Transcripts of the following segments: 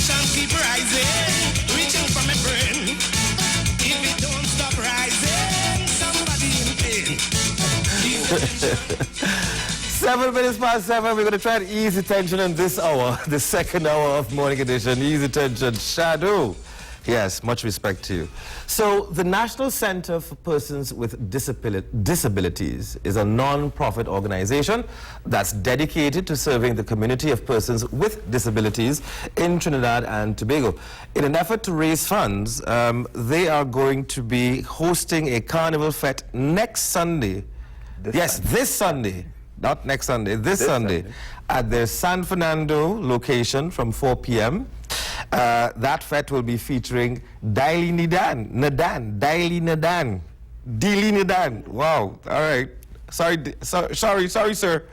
Ambition keep rising, reaching for my brain. If it don't stop rising, somebody in pain. 7 minutes past 7, we're going to try to ease the tension in this hour, the second hour of Morning Edition. Ease the tension. Shadow. Yes, much respect to you. So, the National Center for Persons with Disabilities is a non-profit organization that's dedicated to serving the community of persons with disabilities in Trinidad and Tobago. In an effort to raise funds, they are going to be hosting a carnival fete next Sunday. This Sunday. Not next Sunday, this Sunday, at their San Fernando location from 4 p.m. That fete will be featuring Dili Nidan. Wow, all right. Sorry, sir.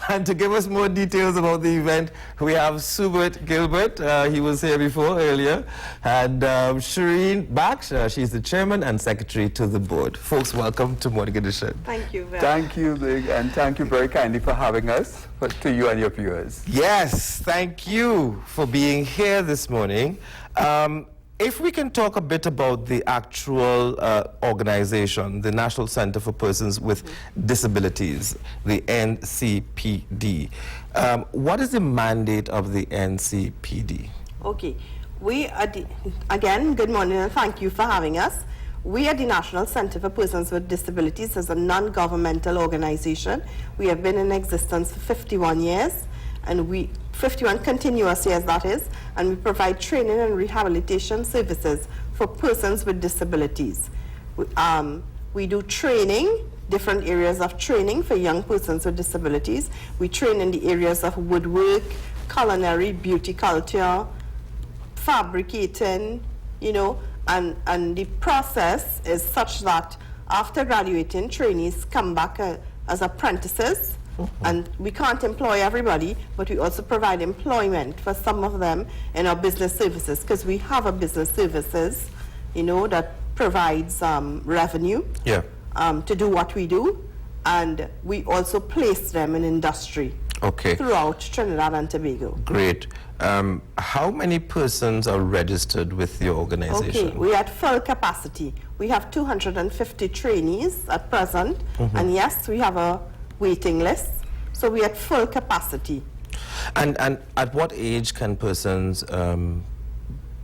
And to give us more details about the event, we have Subert Gilbert. He was here before, earlier. And Shireen Baksh, she's the chairman and secretary to the board. Folks, welcome to Morning Edition. Thank you very Thank you, Big, and thank you very kindly for having us, to you and your viewers. Yes, thank you for being here this morning. If we can talk a bit about the actual organization, the National Center for Persons with Disabilities, the NCPD. What is the mandate of the NCPD? Okay. We are again, good morning and thank you for having us. We are the National Center for Persons with Disabilities as a non-governmental organization. We have been in existence for 51 years, and 51 continuous years, that is, and we provide training and rehabilitation services for persons with disabilities. We do training, different areas of training for young persons with disabilities. We train in the areas of woodwork, culinary, beauty culture, fabricating, you know, and the process is such that after graduating, trainees come back as apprentices. And we can't employ everybody, but we also provide employment for some of them in our business services, because we have a business services, you know, that provides revenue to do what we do, and we also place them in industry throughout Trinidad and Tobago. Great. How many persons are registered with your organization? Okay, we're at full capacity. We have 250 trainees at present, and yes, we have a waiting list, so we're at full capacity. And at what age can persons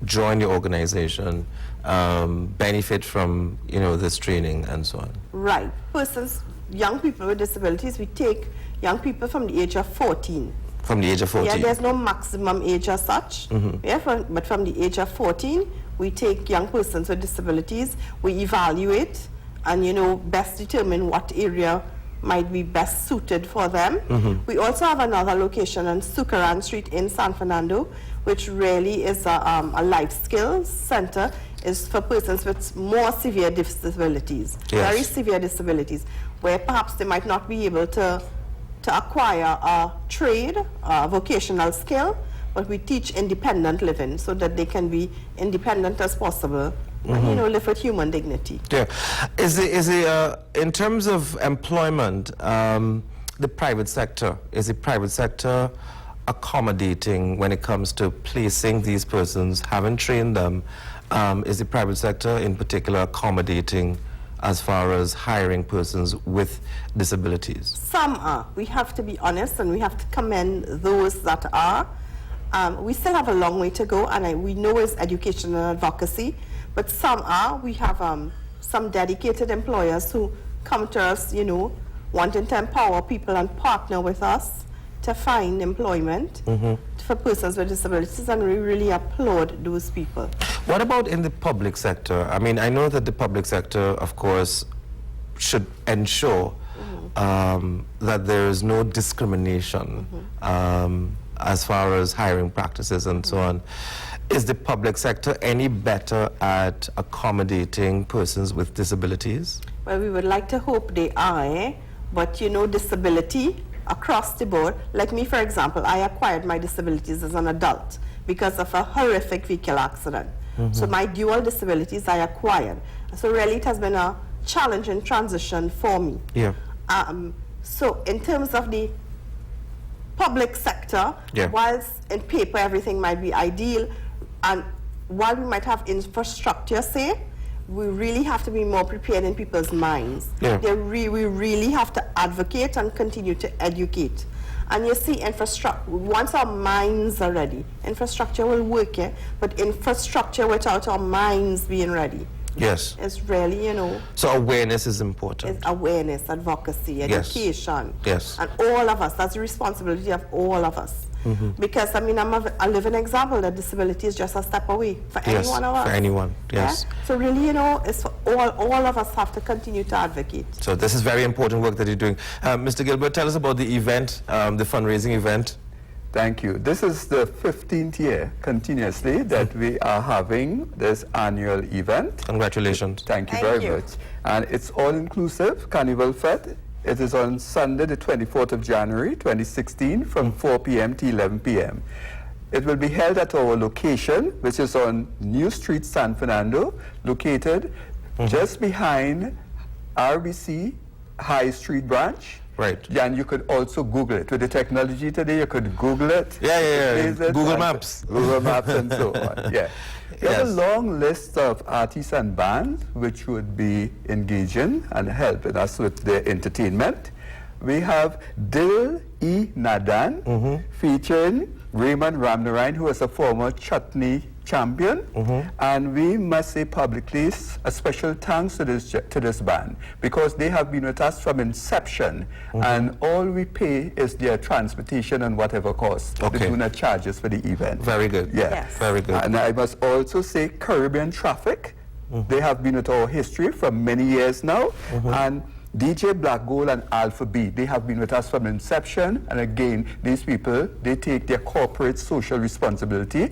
join your organization, benefit from, you know, this training and so on? Right. Persons, young people with disabilities, we take young people from the age of 14. From the age of 14? Yeah, there's no maximum age as such, but from the age of 14, we take young persons with disabilities, we evaluate and, you know, best determine what area might be best suited for them. We also have another location on Sukaran Street in San Fernando, which really is a life skills center, is for persons with more severe disabilities, very severe disabilities, where perhaps they might not be able to acquire a trade, a vocational skill, but we teach independent living so that they can be independent as possible. And, you know, live with human dignity. Yeah. Is it in terms of employment, the private sector, is the private sector accommodating when it comes to placing these persons, having trained them? Is the private sector in particular accommodating as far as hiring persons with disabilities? Some are. We have to be honest, and we have to commend those that are. We still have a long way to go, and we know it's education and advocacy. But some are. We have some dedicated employers who come to us, you know, wanting to empower people and partner with us to find employment for persons with disabilities, and we really applaud those people. What about in the public sector? I mean, I know that the public sector, of course, should ensure that there is no discrimination as far as hiring practices and so on. Is the public sector any better at accommodating persons with disabilities? Well, we would like to hope they are, but you know, disability across the board, like me, for example, I acquired my disabilities as an adult because of a horrific vehicle accident. So my dual disabilities I acquired. So really it has been a challenging transition for me. So in terms of the public sector, Yeah. whilst in paper everything might be ideal, and while we might have infrastructure, say, we really have to be more prepared in people's minds. Yeah. We really have to advocate and continue to educate. And you see, infrastructure, once our minds are ready, infrastructure will work, yeah? But infrastructure without our minds being ready, Yes. it's really, you know, So awareness is important. it's awareness, advocacy, education. Yes. And all of us, that's the responsibility of all of us. Because, I mean, I'm a living example that disability is just a step away for any Yes, one of us. for anyone, yes. Yeah? So really, you know, it's for all of us have to continue to advocate. So this is very important work that you're doing. Mr. Gilbert, tell us about the event, the fundraising event. Thank you. This is the 15th year continuously that we are having this annual event. Congratulations. Thank you Thank very you. much. And it's all-inclusive Carnival Fête. It is on Sunday, the 24th of January, 2016, from 4 p.m. to 11 p.m. It will be held at our location, which is on New Street, San Fernando, located just behind RBC High Street branch. Right. Yeah, and you could also Google it. With the technology today, you could Google it. Yeah. place it, Google and- Maps. Google Maps and so on, yeah. There's Yes. a long list of artists and bands which would be engaging and helping us with their entertainment. We have Dil E. Nadan featuring Raymond Ramnarine, who is a former chutney champion. And we must say publicly a special thanks to this band, because they have been with us from inception, and all we pay is their transportation and whatever cost. Okay. They do not charge us for the event. Very good. Yeah. Yes. Very good. And I must also say Caribbean Traffic. They have been with our history for many years now. And DJ Black Gold and Alpha B, they have been with us from inception. And again, these people, they take their corporate social responsibility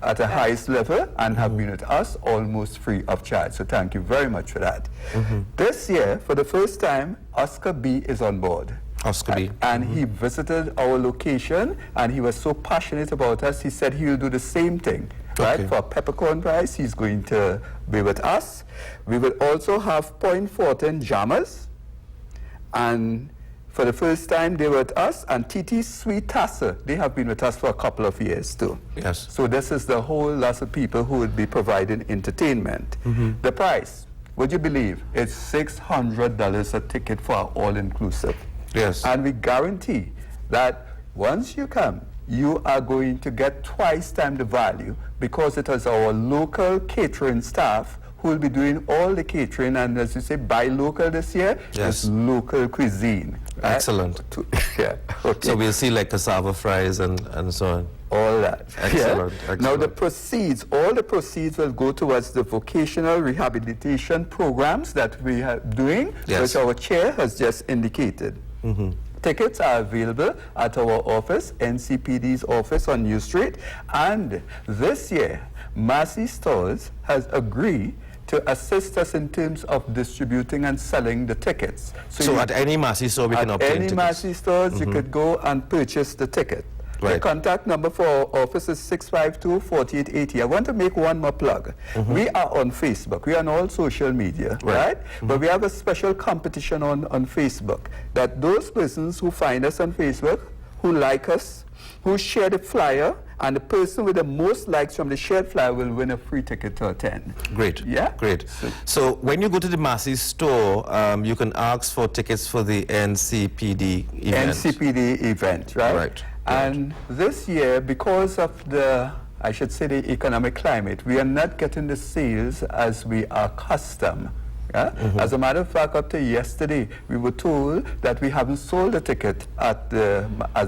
at the highest level and have been with us almost free of charge. So thank you very much for that. This year, for the first time, Oscar B is on board. Oscar B. And he visited our location, and he was so passionate about us, he said he will do the same thing. Right? Okay. For a peppercorn prize, he's going to be with us. We will also have Point Fortin Jammers, and for the first time they were with us, and TT Sweet Tasser, they have been with us for a couple of years too. Yes. So this is the whole lot of people who would be providing entertainment. The price, would you believe, it's $600 a ticket for our all-inclusive. Yes. And we guarantee that once you come, you are going to get twice time the value, because it is our local catering staff who will be doing all the catering, and as you say, buy local this year, Yes. it's local cuisine. right? Excellent. Yeah. Okay. So we'll see like cassava fries and so on. All that. Excellent, Yeah? Now the excellent. proceeds, all the proceeds will go towards the vocational rehabilitation programs that we are doing, Yes. which our chair has just indicated. Tickets are available at our office, NCPD's office on New Street. And this year, Massey Stores has agreed to assist us in terms of distributing and selling the tickets. So you- at any Massey store we can at obtain any tickets. Massey stores, you could go and purchase the ticket. The Right. contact number for our office is 652-4880. I want to make one more plug. We are on Facebook. We are on all social media, right? But we have a special competition on Facebook, that those persons who find us on Facebook, who like us, who share the flyer, and the person with the most likes from the shared flyer will win a free ticket to attend. Great. Yeah? Great. So when you go to the Massey store, you can ask for tickets for the NCPD event. NCPD event, right? Right. And this year, because of the, I should say, the economic climate, we are not getting the sales as we are accustomed. Yeah? As a matter of fact, up to yesterday, we were told that we haven't sold a ticket at the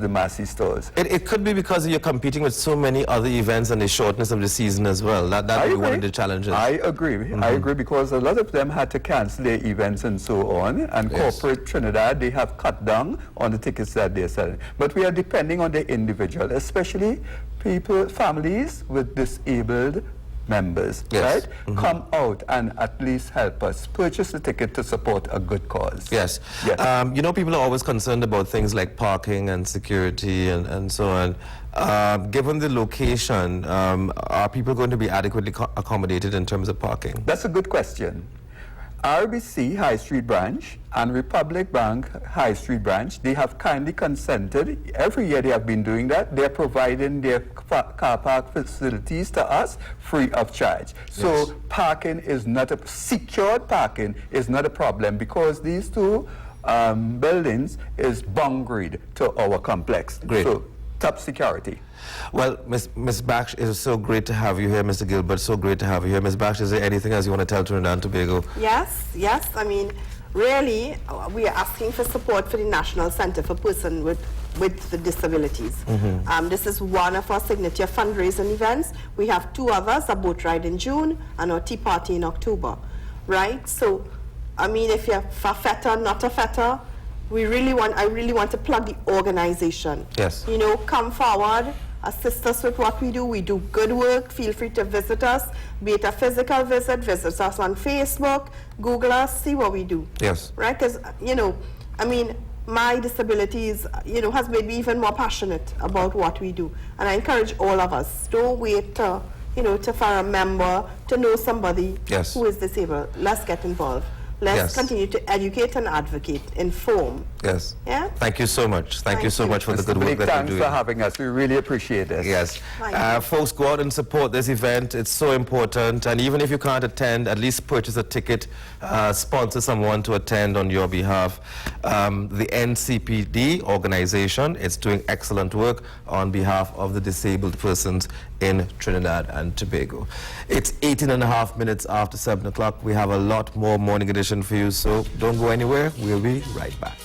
Massey stores. It could be because you're competing with so many other events and the shortness of the season as well. That I would be one agree. of the challenges. I agree. I agree, because a lot of them had to cancel their events and so on. And Yes. corporate Trinidad, they have cut down on the tickets that they're selling. But we are depending on the individual, especially people, families with disabled members, Yes. right? Come out and at least help us purchase a ticket to support a good cause. Yes. Yeah. You know, people are always concerned about things like parking and security and so on. Given the location, are people going to be adequately accommodated in terms of parking? That's a good question. RBC High Street Branch and Republic Bank High Street Branch, they have kindly consented. Every year they have been doing that. They're providing their car park facilities to us free of charge. So Yes. parking is not a, secured parking is not a problem because these two buildings is boundaried to our complex. Great. So top security. Well, Ms. Baksh, it is so great to have you here. Mr. Gilbert, so great to have you here. Ms. Baksh, is there anything else you want to tell Trinidad and Tobago? Yes, yes. I mean, really, we are asking for support for the National Center for Persons with the Disabilities. This is one of our signature fundraising events. We have two others, a boat ride in June and our tea party in October, right? So, I mean, if you're for Fête, not a Fête, I really want to plug the organization. Yes. You know, come forward, assist us with what we do. We do good work. Feel free to visit us, be it a physical visit, visit us on Facebook, Google us, see what we do. Yes. Right? Because, you know, I mean, my disabilities, you know, has made me even more passionate about what we do. And I encourage all of us, don't wait to, you know, for a member, to know somebody Yes. who is disabled. Let's get involved. Let's Yes. continue to educate and advocate, inform. Yes. Yeah? Thank you so much. Thank you Thank so you. much for the Mr. good work Blake, that you're thanks doing. for having us. We really appreciate this. Yes. Thank you. Folks, go out and support this event. It's so important. And even if you can't attend, at least purchase a ticket, sponsor someone to attend on your behalf. The NCPD organization is doing excellent work on behalf of the disabled persons in Trinidad and Tobago. It's 18.5 minutes after 7 o'clock. We have a lot more morning edition for you, so don't go anywhere. We'll be right back.